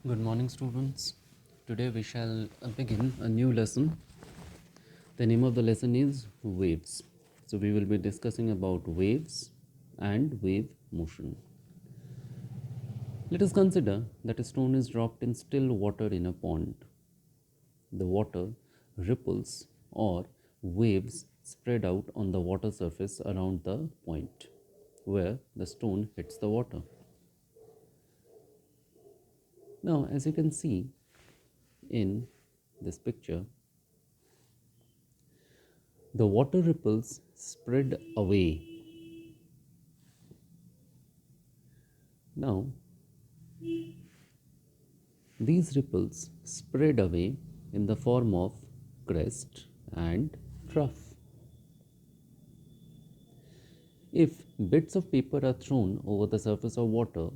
Good morning, students. Today we shall begin a new lesson. The name of the lesson is waves. So we will be discussing about waves and wave motion. Let us consider that a stone is dropped in still water in a pond. The water ripples or waves spread out on the water surface around the point where the stone hits the water. Now, as you can see in this picture, the water ripples spread away. Now, these ripples spread away in the form of crest and trough. If bits of paper are thrown over the surface of water,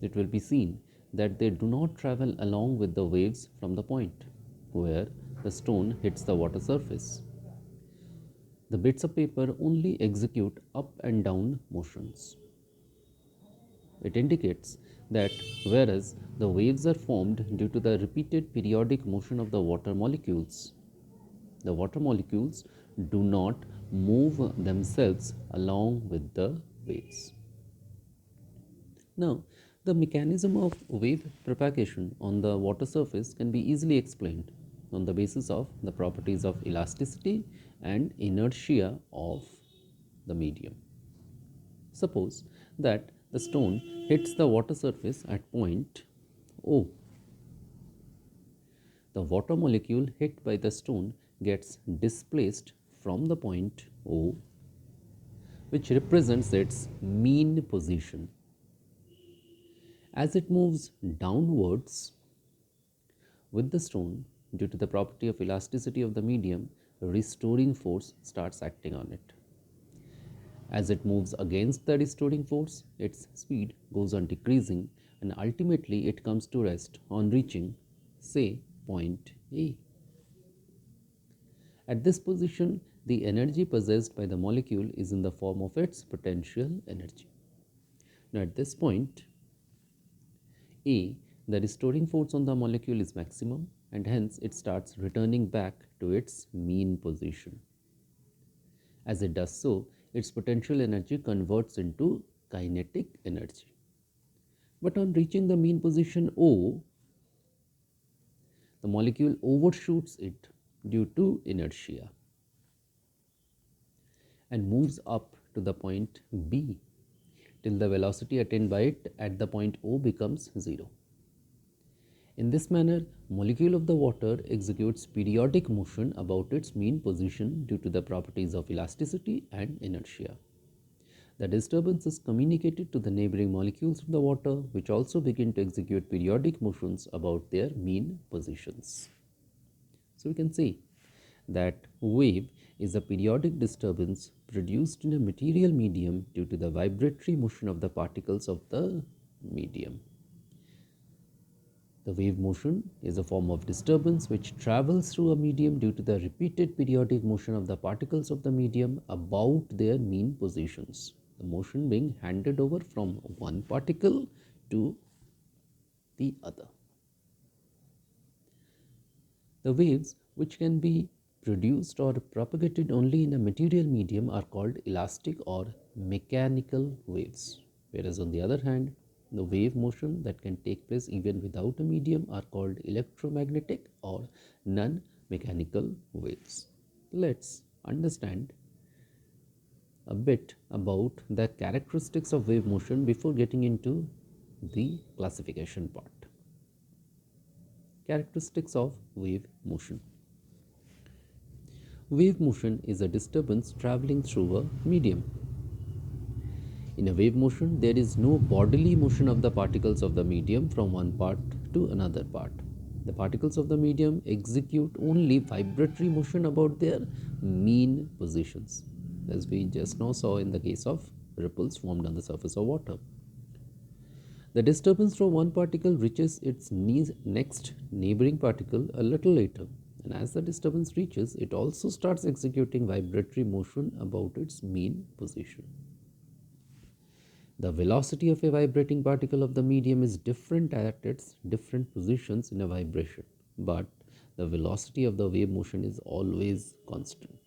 it will be seen that they do not travel along with the waves from the point where the stone hits the water surface. The bits of paper only execute up and down motions. It indicates that whereas the waves are formed due to the repeated periodic motion of the water molecules do not move themselves along with the waves. Now, the mechanism of wave propagation on the water surface can be easily explained on the basis of the properties of elasticity and inertia of the medium. Suppose that the stone hits the water surface at point O. The water molecule hit by the stone gets displaced from the point O, which represents its mean position. As it moves downwards with the stone, due to the property of elasticity of the medium, a restoring force starts acting on it. As it moves against the restoring force, its speed goes on decreasing and ultimately it comes to rest on reaching, say, point A. At this position, the energy possessed by the molecule is in the form of its potential energy. Now, at this point A, the restoring force on the molecule is maximum and hence it starts returning back to its mean position. As it does so, its potential energy converts into kinetic energy. But on reaching the mean position O, the molecule overshoots it due to inertia and moves up to the point B till the velocity attained by it at the point O becomes 0. In this manner, molecule of the water executes periodic motion about its mean position due to the properties of elasticity and inertia. The disturbance is communicated to the neighboring molecules of the water, which also begin to execute periodic motions about their mean positions. So we can say that wave is a periodic disturbance produced in a material medium due to the vibratory motion of the particles of the medium. The wave motion is a form of disturbance which travels through a medium due to the repeated periodic motion of the particles of the medium about their mean positions. The motion being handed over from one particle to the other. The waves which can be produced or propagated only in a material medium are called elastic or mechanical waves, whereas on the other hand, the wave motion that can take place even without a medium are called electromagnetic or non-mechanical waves. Let's understand a bit about the characteristics of wave motion before getting into the classification part. Characteristics of wave motion. Wave motion is a disturbance traveling through a medium. In a wave motion, there is no bodily motion of the particles of the medium from one part to another part. The particles of the medium execute only vibratory motion about their mean positions, as we just now saw in the case of ripples formed on the surface of water. The disturbance from one particle reaches its next neighboring particle a little later, and as the disturbance reaches, it also starts executing vibratory motion about its mean position. The velocity of a vibrating particle of the medium is different at its different positions in a vibration, but the velocity of the wave motion is always constant.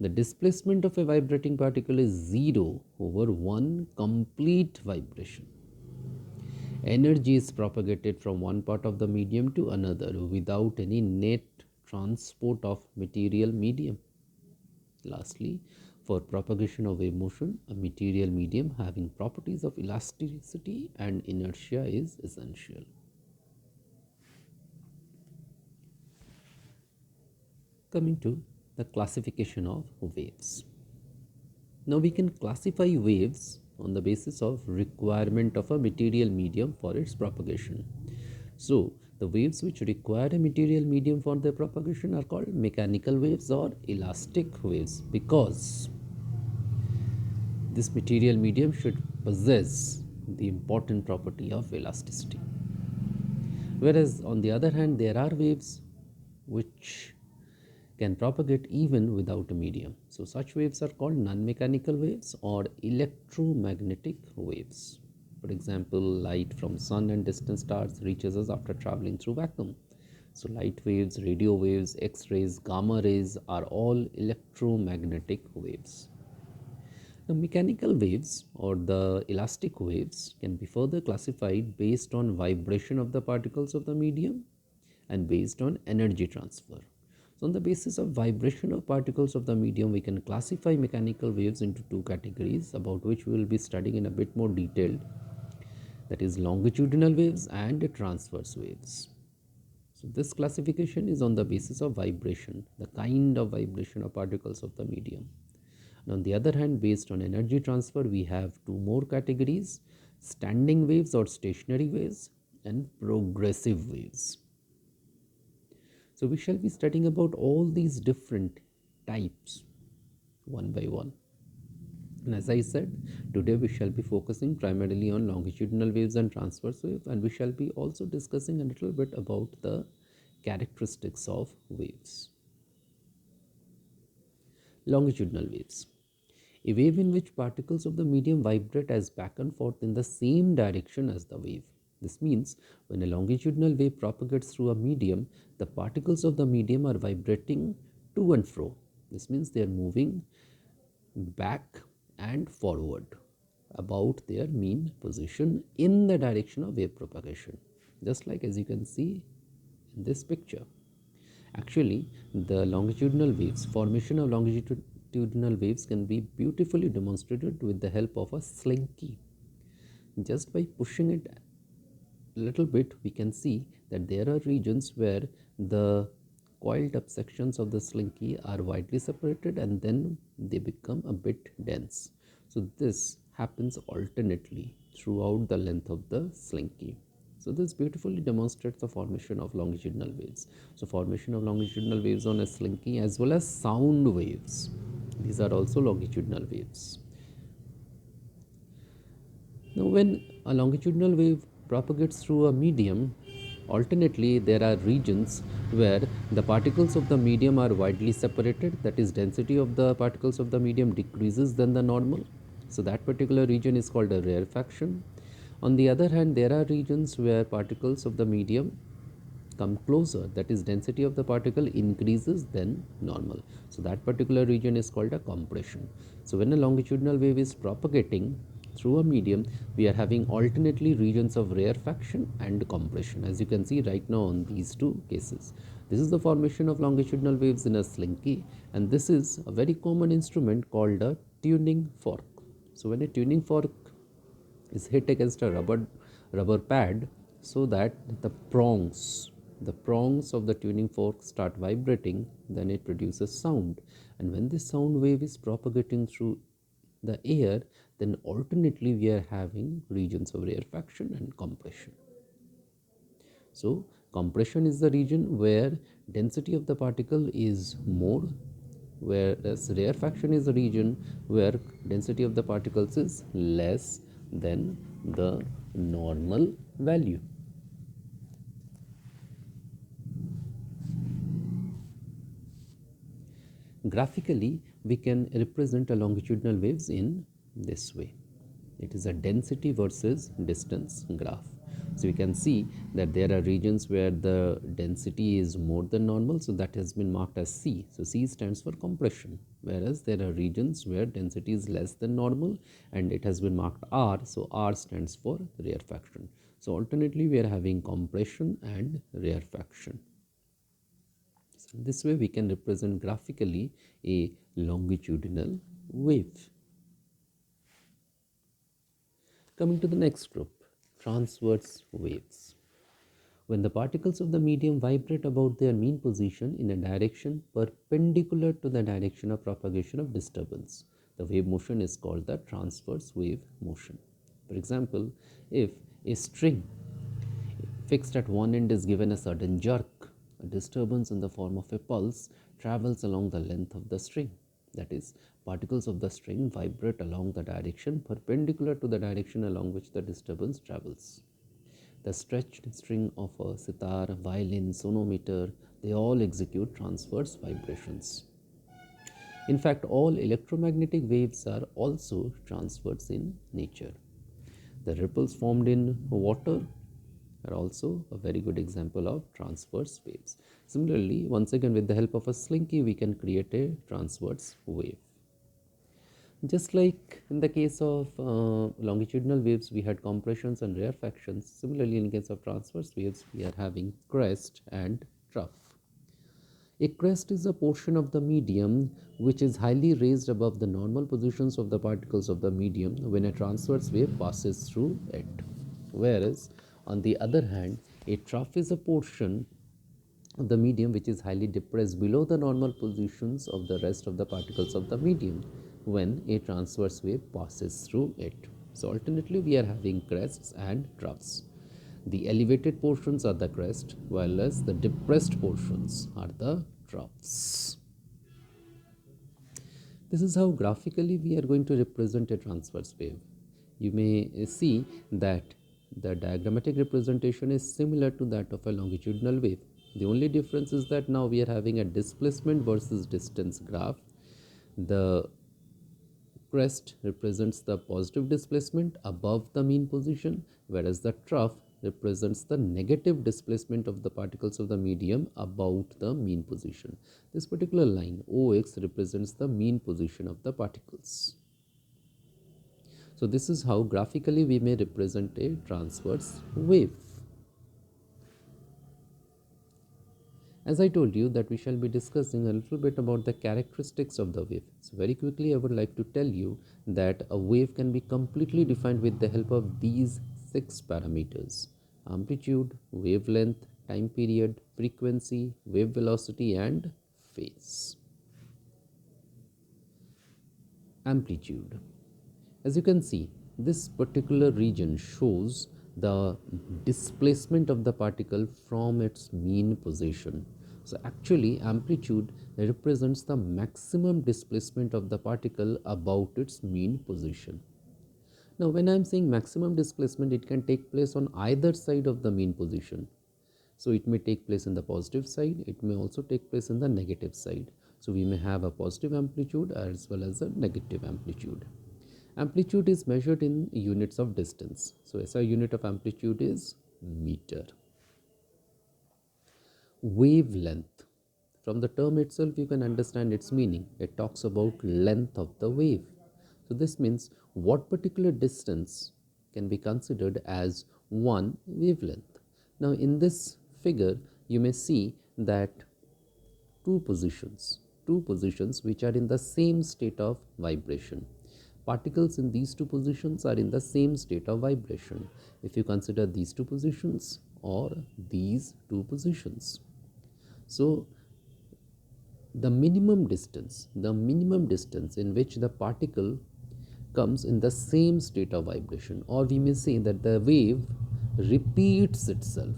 The displacement of a vibrating particle is 0 over one complete vibration. Energy is propagated from one part of the medium to another without any net transport of material medium. Lastly, for propagation of wave motion, a material medium having properties of elasticity and inertia is essential. Coming to the classification of waves. Now we can classify waves on the basis of requirement of a material medium for its propagation. So the waves which require a material medium for their propagation are called mechanical waves or elastic waves, because this material medium should possess the important property of elasticity. Whereas on the other hand, there are waves which can propagate even without a medium. So such waves are called non-mechanical waves or electromagnetic waves. For example, light from sun and distant stars reaches us after traveling through vacuum. So light waves, radio waves, X-rays, gamma rays are all electromagnetic waves. The mechanical waves or the elastic waves can be further classified based on vibration of the particles of the medium and based on energy transfer. So on the basis of vibration of particles of the medium, we can classify mechanical waves into two categories, about which we will be studying in a bit more detail, that is longitudinal waves and transverse waves. So this classification is on the basis of vibration, the kind of vibration of particles of the medium. And on the other hand, based on energy transfer, we have two more categories: standing waves or stationary waves and progressive waves. So we shall be studying about all these different types one by one. And as I said, today we shall be focusing primarily on longitudinal waves and transverse waves, and we shall be also discussing a little bit about the characteristics of waves. Longitudinal waves. A wave in which particles of the medium vibrate as back and forth in the same direction as the wave. This means when a longitudinal wave propagates through a medium, the particles of the medium are vibrating to and fro. This means they are moving back and forward about their mean position in the direction of wave propagation, just like as you can see in this picture. Actually, the longitudinal waves, formation of longitudinal waves can be beautifully demonstrated with the help of a slinky. Just by pushing it a little bit, we can see that there are regions where the coiled up sections of the slinky are widely separated and then they become a bit dense. So this happens alternately throughout the length of the slinky. So this beautifully demonstrates the formation of longitudinal waves. So formation of longitudinal waves on a slinky as well as sound waves. These are also longitudinal waves. Now when a longitudinal wave propagates through a medium, alternately there are regions where the particles of the medium are widely separated, that is density of the particles of the medium decreases than the normal. So that particular region is called a rarefaction. On the other hand, there are regions where particles of the medium come closer, that is density of the particle increases than normal. So that particular region is called a compression. So when a longitudinal wave is propagating through a medium, we are having alternately regions of rarefaction and compression, as you can see right now on these two cases. This is the formation of longitudinal waves in a slinky, and this is a very common instrument called a tuning fork. So when a tuning fork is hit against a rubber pad, so that the prongs of the tuning fork start vibrating, then it produces sound. And when this sound wave is propagating through the air, then alternately we are having regions of rarefaction and compression. So compression is the region where density of the particle is more, whereas rarefaction is the region where density of the particles is less than the normal value. Graphically, we can represent a longitudinal waves in this way. It is a density versus distance graph. So we can see that there are regions where the density is more than normal, so that has been marked as C. So C stands for compression, whereas there are regions where density is less than normal and it has been marked R, so R stands for rarefaction. So alternately we are having compression and rarefaction. So this way we can represent graphically a longitudinal wave. Coming to the next group, transverse waves. When the particles of the medium vibrate about their mean position in a direction perpendicular to the direction of propagation of disturbance, the wave motion is called the transverse wave motion. For example, if a string fixed at one end is given a sudden jerk, a disturbance in the form of a pulse travels along the length of the string. That is, particles of the string vibrate along the direction perpendicular to the direction along which the disturbance travels. The stretched string of a sitar, violin, sonometer, they all execute transverse vibrations. In fact, all electromagnetic waves are also transverse in nature. The ripples formed in water are also a very good example of transverse waves. Similarly, once again with the help of a slinky, we can create a transverse wave. Just like in the case of longitudinal waves, we had compressions and rarefactions. Similarly, in case of transverse waves, we are having crest and trough. A crest is a portion of the medium which is highly raised above the normal positions of the particles of the medium when a transverse wave passes through it. Whereas, on the other hand, a trough is a portion of the medium which is highly depressed below the normal positions of the rest of the particles of the medium when a transverse wave passes through it. So alternately we are having crests and troughs. The elevated portions are the crest, while as the depressed portions are the troughs. This is how graphically we are going to represent a transverse wave. You may see that the diagrammatic representation is similar to that of a longitudinal wave. The only difference is that now we are having a displacement versus distance graph. The crest represents the positive displacement above the mean position, whereas the trough represents the negative displacement of the particles of the medium about the mean position. This particular line OX represents the mean position of the particles. So this is how graphically we may represent a transverse wave. As I told you that we shall be discussing a little bit about the characteristics of the wave. So very quickly I would like to tell you that a wave can be completely defined with the help of these 6 parameters: amplitude, wavelength, time period, frequency, wave velocity and phase. Amplitude. As you can see, this particular region shows the displacement of the particle from its mean position. So actually amplitude represents the maximum displacement of the particle about its mean position. Now when I am saying maximum displacement, it can take place on either side of the mean position. So it may take place in the positive side, it may also take place in the negative side. So we may have a positive amplitude as well as a negative amplitude. Amplitude is measured in units of distance. So SI unit of amplitude is meter. Wavelength. From the term itself, you can understand its meaning. It talks about length of the wave. So this means what particular distance can be considered as one wavelength. Now in this figure, you may see that two positions which are in the same state of vibration. Particles in these two positions are in the same state of vibration. If you consider these two positions or these two positions. So the minimum distance in which the particle comes in the same state of vibration, or we may say that the wave repeats itself,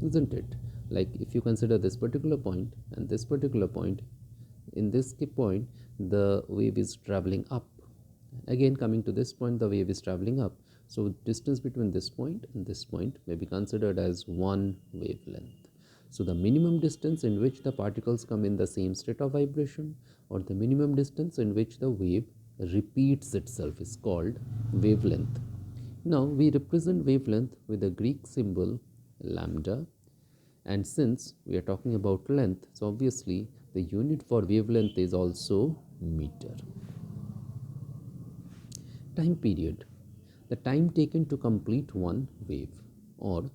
isn't it? Like if you consider this particular point and this particular point, in this point the wave is traveling up. Again, coming to this point, the wave is traveling up. So distance between this point and this point may be considered as one wavelength. So the minimum distance in which the particles come in the same state of vibration, or the minimum distance in which the wave repeats itself is called wavelength. Now we represent wavelength with a Greek symbol lambda, and since we are talking about length, so obviously the unit for wavelength is also meter. Time period. The time taken to complete one wave, or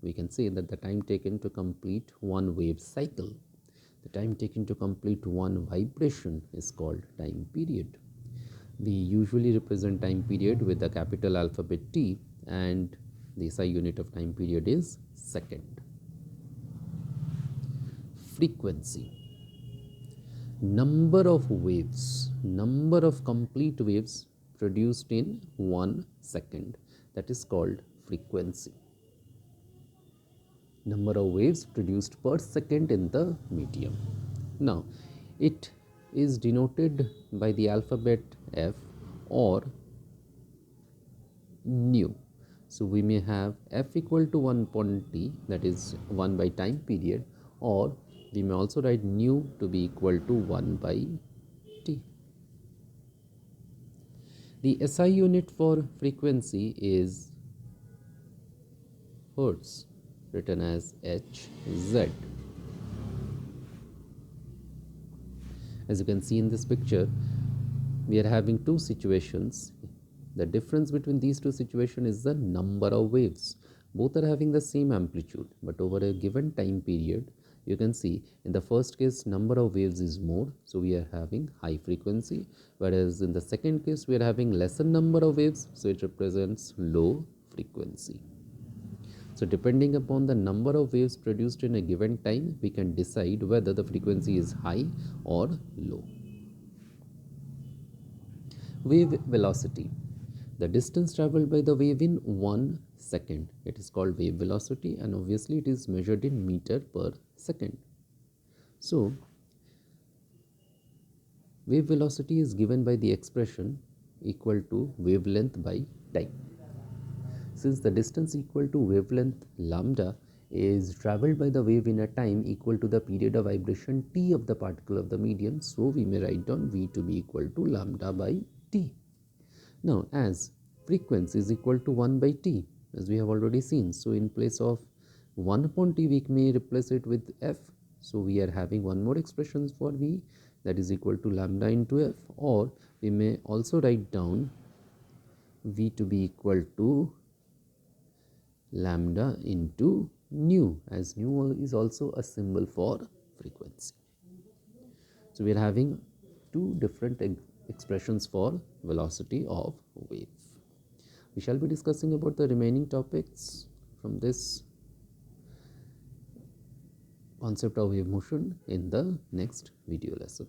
we can say that the time taken to complete one wave cycle, the time taken to complete one vibration is called time period. We usually represent time period with the capital alphabet T, and the SI unit of time period is second. Frequency. Number of waves, number of complete waves produced in 1 second, that is called frequency. Number of waves produced per second in the medium. Now it is denoted by the alphabet F or nu. So we may have F equal to 1 upon T, that is 1 by time period, or we may also write nu to be equal to 1 by T. The SI unit for frequency is Hertz, written as Hz. As you can see in this picture, we are having two situations. The difference between these two situations is the number of waves. Both are having the same amplitude, but over a given time period, you can see in the first case number of waves is more, so we are having high frequency, whereas in the second case we are having lesser number of waves, so it represents low frequency. So depending upon the number of waves produced in a given time, we can decide whether the frequency is high or low. Wave velocity. The distance traveled by the wave in 1 second. It is called wave velocity, and obviously it is measured in meter per second. So wave velocity is given by the expression equal to wavelength by time. Since the distance equal to wavelength lambda is traveled by the wave in a time equal to the period of vibration t of the particle of the medium, so we may write down v to be equal to lambda by t. Now as frequency is equal to 1 by t, as we have already seen, so in place of 1 upon t we may replace it with f, so we are having one more expression for v, that is equal to lambda into f, or we may also write down v to be equal to lambda into nu, as nu is also a symbol for frequency. So we are having two different expressions for velocity of wave. We shall be discussing about the remaining topics from this concept of wave motion in the next video lesson.